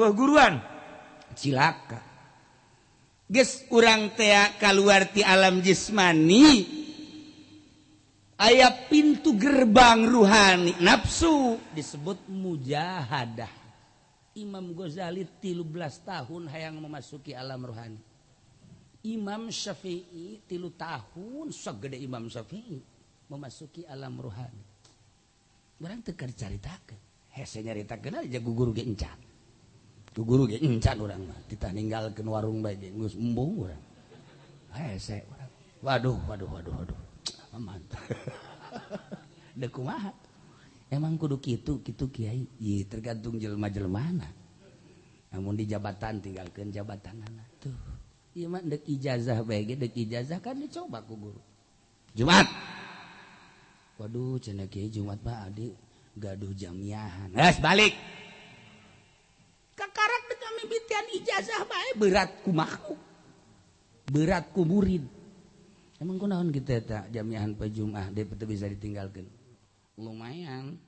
bawah guruan cilaka geus urang teh kaluar ti alam jismani aya pintu gerbang ruhani nafsu disebut mujahadah. Imam Ghazali 13 tahun hayang memasuki alam rohani. Imam Syafi'i 3 tahun sagede Imam Syafi'i memasuki alam rohani. Urang teu keur caritakeun. Hese nyaritakeun aja guguru ge encan. Guguru ge encan urang mah kita ninggalkeun warung bae ge geus embung urang. Hese urang. Waduh. Aman. Da kumaha? Emang kudu kitu kiai. Ieu tergantung jelema-jelemana. Namun di jabatan tinggalkeun jabatanana. Tuh. Ieu mah deuk ijazah bae ge, deuk ijazah kan dicoba ku guru. Jumat. Waduh, cenah kiai Jumat mah adi gaduh jamiahan. Geus balik. Kakarak deuk mimitian ijazah bae berat ku makhluk. Berat ku murid. Emang kunaon kitu eta jamiahan poe Jumat teu bisa ditinggalkeun. Lumayan.